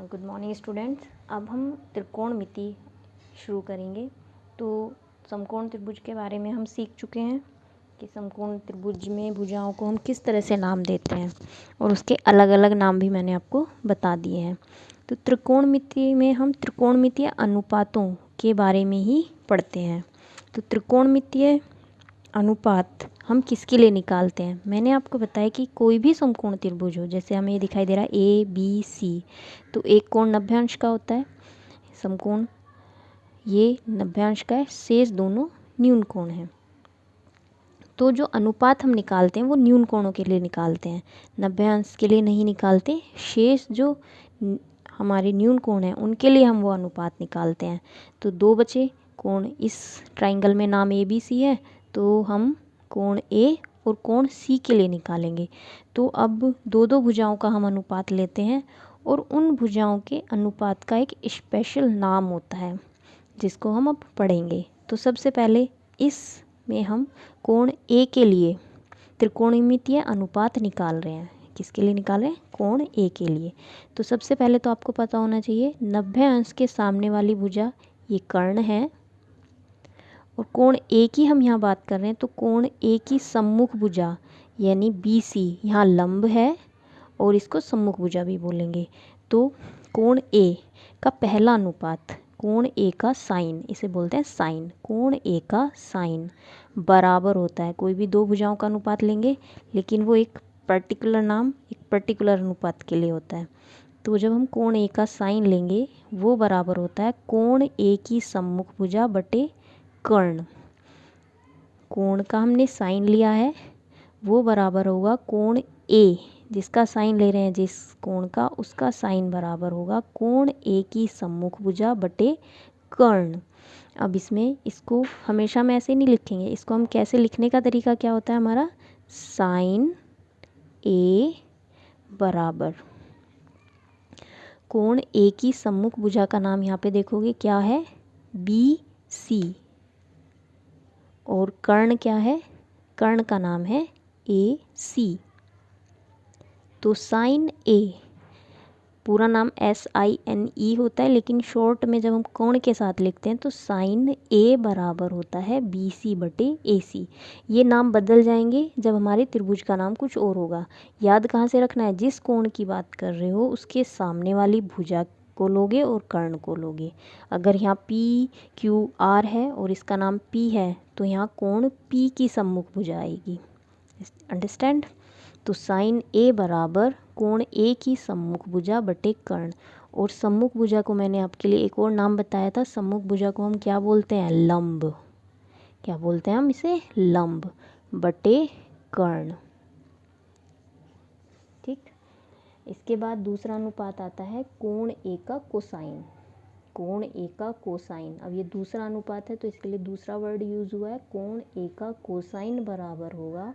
Good morning students. अब हम त्रिकोणमिति शुरू करेंगे। तो समकोण त्रिभुज के बारे में हम सीख चुके हैं कि समकोण त्रिभुज में भुजाओं को हम किस तरह से नाम देते हैं और उसके अलग अलग नाम भी मैंने आपको बता दिए हैं। तो त्रिकोणमिति में हम त्रिकोणमितीय अनुपातों के बारे में ही पढ़ते हैं। तो त्रिकोणमितीय अनुपात हम किसके लिए निकालते हैं? मैंने आपको बताया कि कोई भी समकोण त्रिभुज हो, जैसे हमें ये दिखाई दे रहा है ए बी सी, तो एक कोण 90 अंश का होता है समकोण, ये 90 अंश का है, शेष दोनों न्यून कोण हैं। तो जो अनुपात हम निकालते हैं वो न्यून कोणों के लिए निकालते हैं, 90 अंश के लिए नहीं निकालते। शेष जो हमारे न्यून कोण हैं उनके लिए हम वो अनुपात निकालते हैं। तो दो बचे कोण, इस ट्राइंगल में नाम ए बी सी है, तो हम कोण ए और कोण सी के लिए निकालेंगे। तो अब दो दो भुजाओं का हम अनुपात लेते हैं और उन भुजाओं के अनुपात का एक स्पेशल नाम होता है जिसको हम अब पढ़ेंगे। तो सबसे पहले इसमें हम कोण ए के लिए त्रिकोणमितीय अनुपात निकाल रहे हैं। किसके लिए निकाल रहे हैं? कोण ए के लिए। तो सबसे पहले तो आपको पता होना चाहिए 90 अंश के सामने वाली भुजा ये कर्ण है, और कोण ए की हम यहाँ बात कर रहे हैं तो कोण ए की सम्मुख भुजा यानी बी सी यहाँ लंब है और इसको सम्मुख भुजा भी बोलेंगे। तो कोण ए का पहला अनुपात, कोण ए का साइन, इसे बोलते हैं साइन, कोण ए का साइन बराबर होता है, कोई भी दो भुजाओं का अनुपात लेंगे लेकिन वो एक पर्टिकुलर नाम एक पर्टिकुलर अनुपात के लिए होता है। तो जब हम कोण ए का साइन लेंगे वो बराबर होता है कोण ए की सम्मुख भुजा बटे कर्ण। कोण का हमने साइन लिया है वो बराबर होगा कोण ए, जिसका साइन ले रहे हैं जिस कोण का, उसका साइन बराबर होगा कोण ए की सम्मुख भुजा बटे कर्ण। अब इसमें इसको हमेशा हम ऐसे नहीं लिखेंगे, इसको हम कैसे लिखने का तरीका क्या होता है हमारा, साइन ए बराबर कोण ए की सम्मुख भुजा का नाम यहाँ पे देखोगे क्या है, बी सी, और कर्ण क्या है, कर्ण का नाम है ए सी। तो साइन ए, पूरा नाम SINE होता है लेकिन शॉर्ट में जब हम कोण के साथ लिखते हैं तो साइन ए बराबर होता है BC बटे AC। ये नाम बदल जाएंगे जब हमारे त्रिभुज का नाम कुछ और होगा। याद कहाँ से रखना है, जिस कोण की बात कर रहे हो उसके सामने वाली भुजा को लोगे और कर्ण को लोगे। अगर यहाँ PQR है और इसका नाम P है तो यहाँ कोण P की सम्मुख भुजा आएगी। अंडरस्टैंड? तो साइन ए बराबर कोण ए की सम्मुख भुजा बटे कर्ण, और सम्मुख भुजा को मैंने आपके लिए एक और नाम बताया था, सम्मुख भुजा को हम क्या बोलते हैं, लंब। क्या बोलते हैं हम इसे, लंब बटे कर्ण। ठीक। इसके बाद दूसरा अनुपात आता है कोण ए का कोसाइन, कोण ए का कोसाइन। अब ये दूसरा अनुपात है तो इसके लिए दूसरा वर्ड यूज हुआ है, कोण ए का कोसाइन बराबर होगा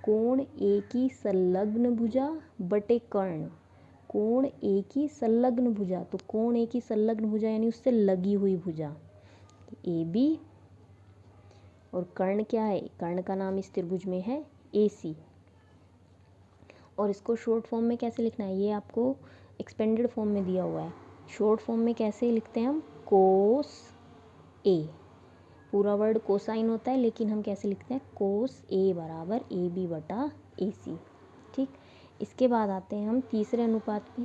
कोण ए की संलग्न भुजा बटे कर्ण। कोण ए की संलग्न भुजा, तो कोण ए की संलग्न भुजा यानी उससे लगी हुई भुजा AB, और कर्ण क्या है, कर्ण का नाम इस त्रिभुज में है AC। और इसको शॉर्ट फॉर्म में कैसे लिखना है, ये आपको एक्सपेंडेड फॉर्म में दिया हुआ है। शॉर्ट फॉर्म में कैसे लिखते हैं हम, कोस ए, पूरा वर्ड कोसाइन होता है लेकिन हम कैसे लिखते हैं, कोस ए बराबर AB बटा AC। ठीक। इसके बाद आते हैं हम तीसरे अनुपात पे।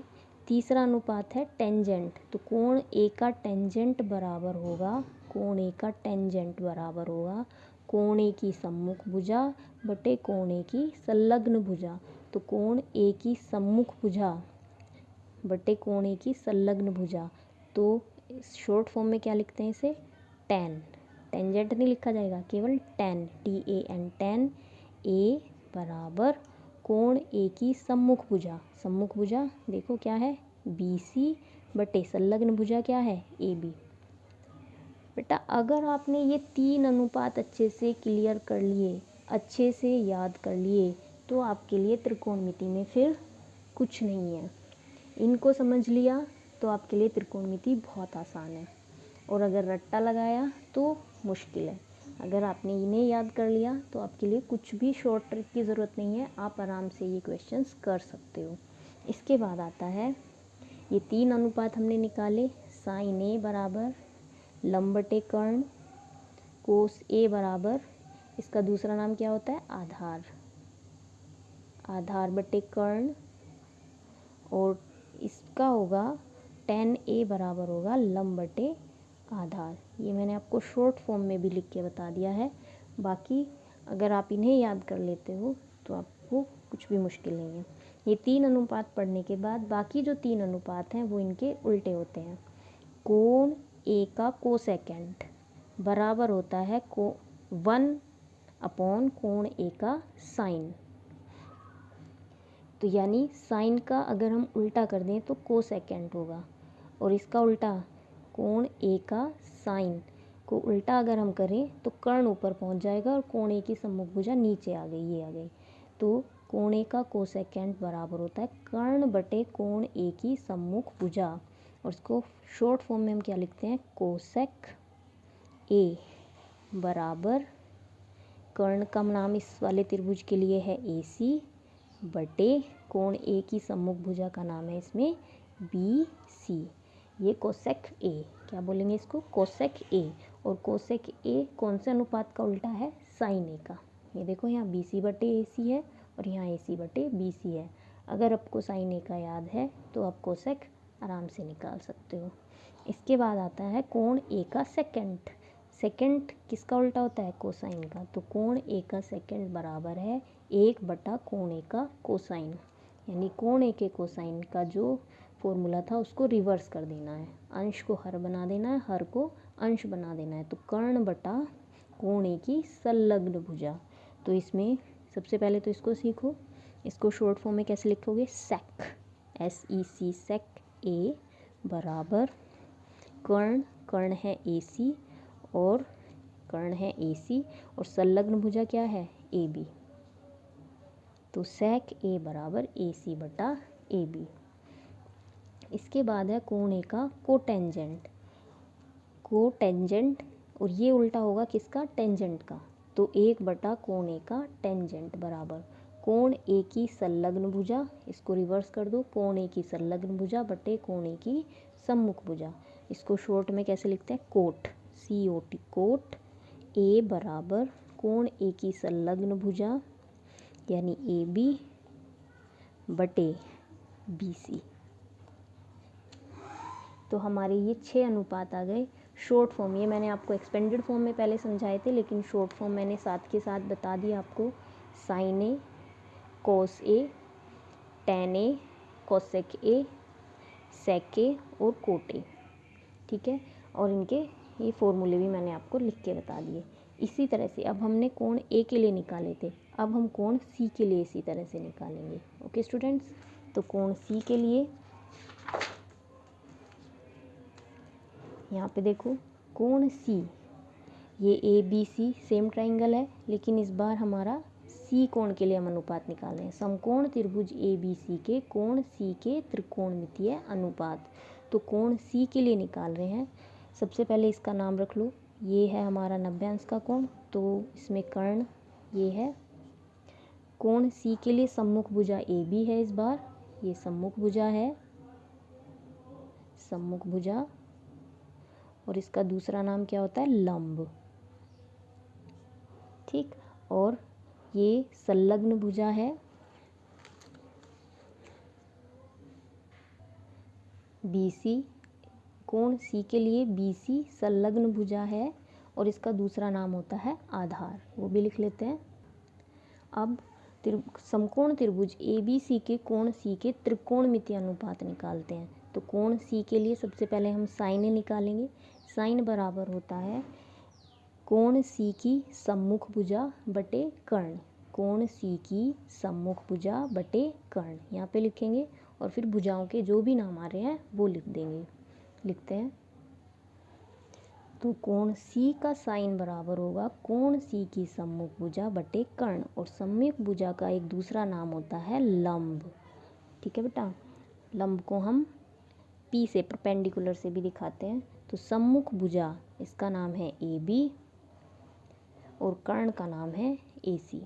तीसरा अनुपात है टेंजेंट। तो कोण ए का टेंजेंट बराबर होगा, कोण ए का टेंजेंट बराबर होगा कोण ए की सम्मुख भुजा बटे कोण ए की संलग्न भुजा। तो कोण ए की सम्मुख भुजा बटे कोण ए की संलग्न भुजा, तो शॉर्ट फॉर्म में क्या लिखते हैं इसे, टेन। टेंजेंट नहीं लिखा जाएगा, केवल टेन, TAN, टेन ए बराबर कोण ए की सम्मुख भुजा, सम्मुख भुजा देखो क्या है, BC बटे संलग्न भुजा क्या है, AB। बेटा अगर आपने ये तीन अनुपात अच्छे से क्लियर कर लिए, अच्छे से याद कर लिए, तो आपके लिए त्रिकोणमिति में फिर कुछ नहीं है। इनको समझ लिया तो आपके लिए त्रिकोणमिति बहुत आसान है, और अगर रट्टा लगाया तो मुश्किल है। अगर आपने इन्हें याद कर लिया तो आपके लिए कुछ भी शॉर्ट ट्रिक की ज़रूरत नहीं है, आप आराम से ये क्वेश्चंस कर सकते हो। इसके बाद आता है ये 3 अनुपात हमने निकाले। साइन ए बराबर लंब बटे कर्ण, कोस ए बराबर, इसका दूसरा नाम क्या होता है, आधार, आधार बटे कर्ण, और इसका होगा tan ए बराबर होगा लंब बटे आधार। ये मैंने आपको शॉर्ट फॉर्म में भी लिख के बता दिया है। बाकी अगर आप इन्हें याद कर लेते हो तो आपको कुछ भी मुश्किल नहीं है। ये 3 अनुपात पढ़ने के बाद बाकी जो 3 अनुपात हैं वो इनके उल्टे होते हैं। कोण ए का कोसेकेंड बराबर होता है 1 कोण ए का साइन। तो यानी साइन का अगर हम उल्टा कर दें तो कोसेकेंड होगा, और इसका उल्टा कोण ए का साइन को उल्टा अगर हम करें तो कर्ण ऊपर पहुंच जाएगा और कोण ए की सम्मुख भुजा नीचे आ गई, ये आ गई। तो कोण ए का कोसेकेंड बराबर होता है कर्ण बटे कोण ए की सम्मुख भुजा, और इसको शॉर्ट फॉर्म में हम क्या लिखते हैं, कोसेक ए बराबर कर्ण का नाम इस वाले त्रिभुज के लिए है AC बटे कोण ए की सम्मुख भुजा का नाम है इसमें BC। ये कोसेक ए, क्या बोलेंगे इसको, कोसेक ए। और कोसेक ए कौन से अनुपात का उल्टा है, साइन ए का। ये देखो यहाँ BC बटे AC है और यहाँ AC बटे BC है। अगर आपको साइन ए का याद है तो आप कोसेक आराम से निकाल सकते हो। इसके बाद आता है कोण ए का सेकेंड। सेकेंड किसका उल्टा होता है, कोसाइन का। तो कोण ए का सेकेंड बराबर है 1 बटा कोण ए का कोसाइन, यानी कोण ए के कोसाइन का जो फॉर्मूला था उसको रिवर्स कर देना है, अंश को हर बना देना है, हर को अंश बना देना है। तो कर्ण बटा कोण ए की संलग्न भुजा। तो इसमें सबसे पहले तो इसको सीखो, इसको शॉर्ट फॉर्म में कैसे लिखोगे, सेक, SEC सेक ए बराबर कर्ण, कर्ण है AC और कर्ण है AC और संलग्न भुजा क्या है, AB। तो सेक ए बराबर AC बटा AB। इसके बाद है कोण ए का कोटेंजेंट। कोटेंजेंट, और ये उल्टा होगा किसका, टेंजेंट का। तो 1 बटा कोण ए का टेंजेंट बराबर कोण ए की संलग्न भुजा, इसको रिवर्स कर दो, कोण ए की संलग्न भुजा बटे कोण ए की सम्मुख भुजा। इसको शॉर्ट में कैसे लिखते हैं, कोट, COT, कोट ए बराबर कोण ए की संलग्न भुजा यानी AB बटे BC। तो हमारे ये 6 अनुपात आ गए शॉर्ट फॉर्म। ये मैंने आपको एक्सपेंडेड फॉर्म में पहले समझाए थे, लेकिन शॉर्ट फॉर्म मैंने साथ के साथ बता दिया आपको। Sine A, cos A, tan A, cosec A, sec A और कोट ए, ठीक है। और इनके ये फॉर्मूले भी मैंने आपको लिख के बता दिए। इसी तरह से अब हमने कोण ए के लिए निकाले थे, अब हम कोण सी के लिए इसी तरह से निकालेंगे। ओके स्टूडेंट्स, तो कोण सी के लिए यहाँ पे देखो, कोण सी, ये ABC सेम ट्राइंगल है, लेकिन इस बार हमारा सी कोण के लिए हम अनुपात निकाल रहे हैं। समकोण त्रिभुज ABC के कोण सी के त्रिकोणमितीय अनुपात। तो कोण सी के लिए निकाल रहे हैं। सबसे पहले इसका नाम रख लो, ये है हमारा 90 अंश का कोण, तो इसमें कर्ण ये है। कोण सी के लिए सम्मुख भुजा AB है, इस बार ये सम्मुख भुजा है, सम्मुख भुजा, और इसका दूसरा नाम क्या होता है, लंब, ठीक। और ये संलग्न भुजा है, BC, कोण सी के लिए BC संलग्न भुजा है, और इसका दूसरा नाम होता है आधार, वो भी लिख लेते हैं। अब समकोण त्रिभुज ABC के कोण सी के त्रिकोणमितीय अनुपात निकालते हैं। तो कोण सी के लिए सबसे पहले हम साइन ए निकालेंगे। साइन बराबर होता है कोण सी की सम्मुख भुजा बटे कर्ण, कोण सी की सम्मुख भुजा बटे कर्ण यहाँ पे लिखेंगे, और फिर भुजाओं के जो भी नाम आ रहे हैं वो लिख देंगे। लिखते हैं, तो कोण सी का साइन बराबर होगा कोण सी की सम्मुख भुजा बटे कर्ण, और सम्मुख भुजा का एक दूसरा नाम होता है लंब, ठीक है बेटा। लंब को हम P से परपेंडिकुलर से भी दिखाते हैं। तो सम्मुख भुजा इसका नाम है AB और कर्ण का नाम है AC।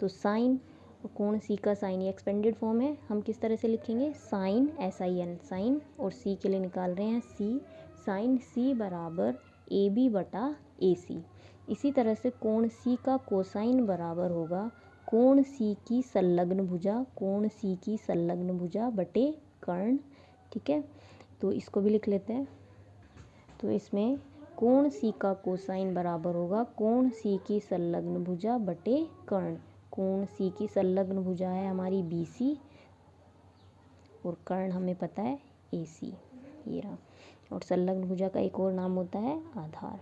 तो साइन और कोण सी का साइन, ये एक्सपेंडेड फॉर्म है, हम किस तरह से लिखेंगे, साइन SIN, साइन, और सी के लिए निकाल रहे हैं सी, साइन सी बराबर AB बटा AC। इसी तरह से कोण सी का कोसाइन बराबर होगा कोण सी की संलग्न भुजा, कोण सी की संलग्न भुजा बटे कर्ण। ठीक है, तो इसको भी लिख लेते हैं। तो इसमें कोण सी का कोसाइन बराबर होगा कोण सी की संलग्न भुजा बटे कर्ण। कोण सी की संलग्न भुजा है हमारी BC और कर्ण हमें पता है AC, ये रहा। और संलग्न भुजा का एक और नाम होता है आधार।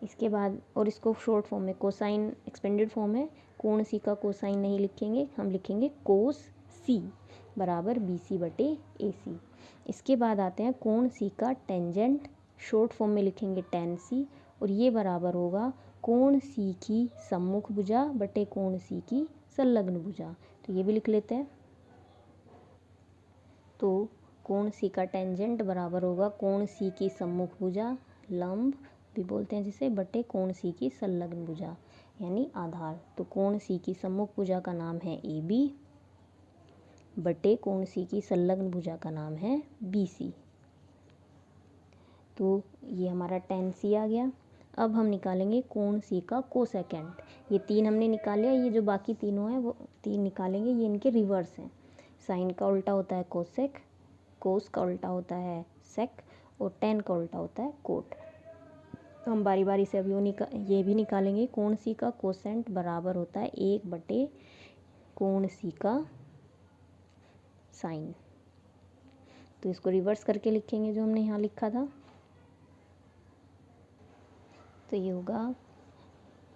इसके बाद, और इसको शॉर्ट फॉर्म में कोसाइन एक्सपेंडेड फॉर्म है, कोण सी का कोसाइन नहीं लिखेंगे, हम लिखेंगे कोस सी बराबर BC बटे AC। इसके बाद आते हैं कोण सी का टेंजेंट, शॉर्ट फॉर्म में लिखेंगे tan C, और ये बराबर होगा कोण सी की सम्मुख भुजा बटे कोण सी की संलग्न भुजा। तो ये भी लिख लेते हैं। तो कोण सी का टेंजेंट बराबर होगा कोण सी की सम्मुख भुजा, लंब भी बोलते हैं जिसे, बटे कोण सी की संलग्न भुजा यानी आधार। तो कोण सी की सम्मुख भुजा का नाम है AB बटे कोण सी की संलग्न भुजा का नाम है BC। तो ये हमारा tan C आ गया। अब हम निकालेंगे कोण सी का कोसेकेंट। ये 3 हमने निकाल लिया, ये जो बाकी तीनों हैं वो 3 निकालेंगे, ये इनके रिवर्स हैं। साइन का उल्टा होता है कोसेक, कोस का उल्टा होता है सेक, और tan का उल्टा होता है कोट। तो हम बारी बारी से अभी ये भी निकालेंगे। कोण सी का कोसेंट बराबर होता है 1 बटे कोण सी का साइन। तो इसको रिवर्स करके लिखेंगे जो हमने यहाँ लिखा था। तो ये होगा,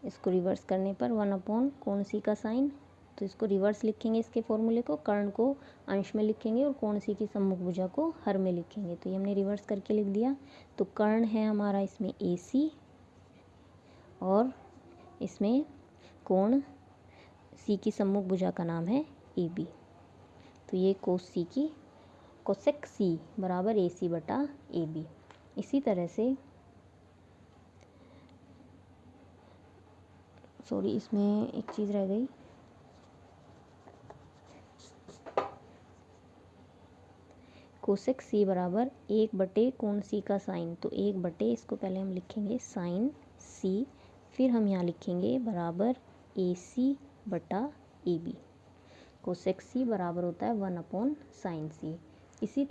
इसको रिवर्स करने पर 1 अपॉन कोण सी का साइन। तो इसको रिवर्स लिखेंगे, इसके फॉर्मूले को, कर्ण को अंश में लिखेंगे और कोण सी की सम्मुख भुजा को हर में लिखेंगे। तो ये हमने रिवर्स करके लिख दिया। तो कर्ण है हमारा इसमें AC और इसमें कोण सी की सम्मुख भुजा का नाम है AB। तो ये कोसेक C बराबर AC बटा AB। इसी तरह से इसमें एक चीज़ रह गई, कोसेक C बराबर 1 बटे कोण सी का साइन। तो 1 बटे, इसको पहले हम लिखेंगे साइन C, फिर हम यहाँ लिखेंगे बराबर AC बटा AB। कोसेक C बराबर होता है 1 अपॉन साइन C। इसी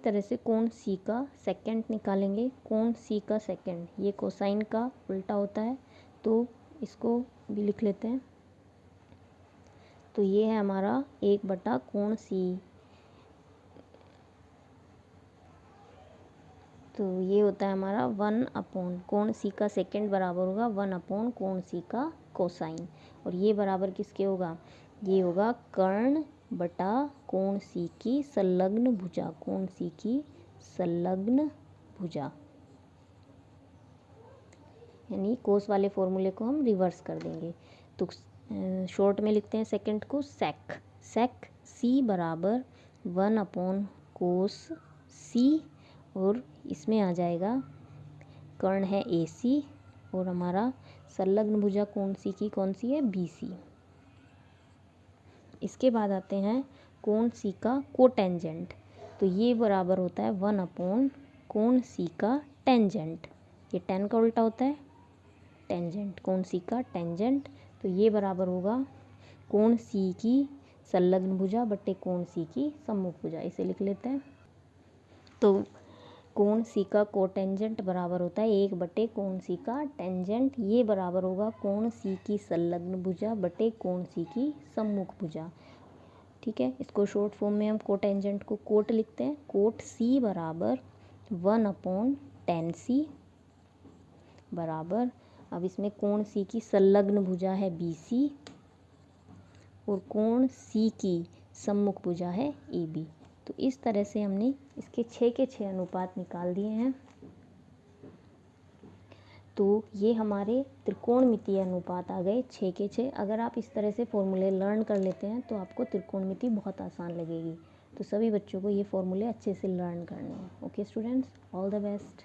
तरह से कोण सी का सेकेंड निकालेंगे। कोण सी का सेकेंड, ये कोसाइन का उल्टा होता है, तो इसको भी लिख लेते हैं। तो ये है हमारा 1 बटा कोण सी, तो ये होता है हमारा 1 अपॉन कोण सी का सेकेंड बराबर होगा 1 अपॉन कोण सी का कोसाइन। और ये बराबर किसके होगा, ये होगा कर्ण बटा कोण सी की संलग्न भुजा, कोण सी की संलग्न भुजा, यानी कोस वाले फॉर्मूले को हम रिवर्स कर देंगे। तो शॉर्ट में लिखते हैं सेकंड को सेक C बराबर 1 अपॉन कोस C, और इसमें आ जाएगा कर्ण है AC और हमारा संलग्न भुजा कोण सी की कौन सी है, BC। इसके बाद आते हैं कोण सी का कोटेंजेंट। तो ये बराबर होता है 1 अपॉन कोण सी का टेंजेंट, ये tan का उल्टा होता है टेंजेंट, कोण सी का टेंजेंट। तो ये बराबर होगा कोण सी की संलग्न भुजा बटे कोण सी की सम्मुख भुजा, इसे लिख लेते हैं। तो कोण सी का कोटेंजेंट बराबर होता है 1 बटे कोण सी का टेंजेंट, ये बराबर होगा कोण सी की संलग्न भुजा बटे कोण सी की सम्मुख भुजा। ठीक है, इसको शॉर्ट फॉर्म में हम कोटेंजेंट को कोट लिखते हैं। कोट C बराबर 1 अपॉन tan C बराबर, अब इसमें कोण सी की संलग्न भुजा है BC और कोण सी की सम्मुख भुजा है AB। तो इस तरह से हमने इसके 6 के 6 अनुपात निकाल दिए हैं। तो ये हमारे त्रिकोणमितीय अनुपात आ गए 6 के 6। अगर आप इस तरह से फॉर्मूले लर्न कर लेते हैं तो आपको त्रिकोणमिति बहुत आसान लगेगी। तो सभी बच्चों को ये फॉर्मूले अच्छे से लर्न करने हैं। Okay students, all the best.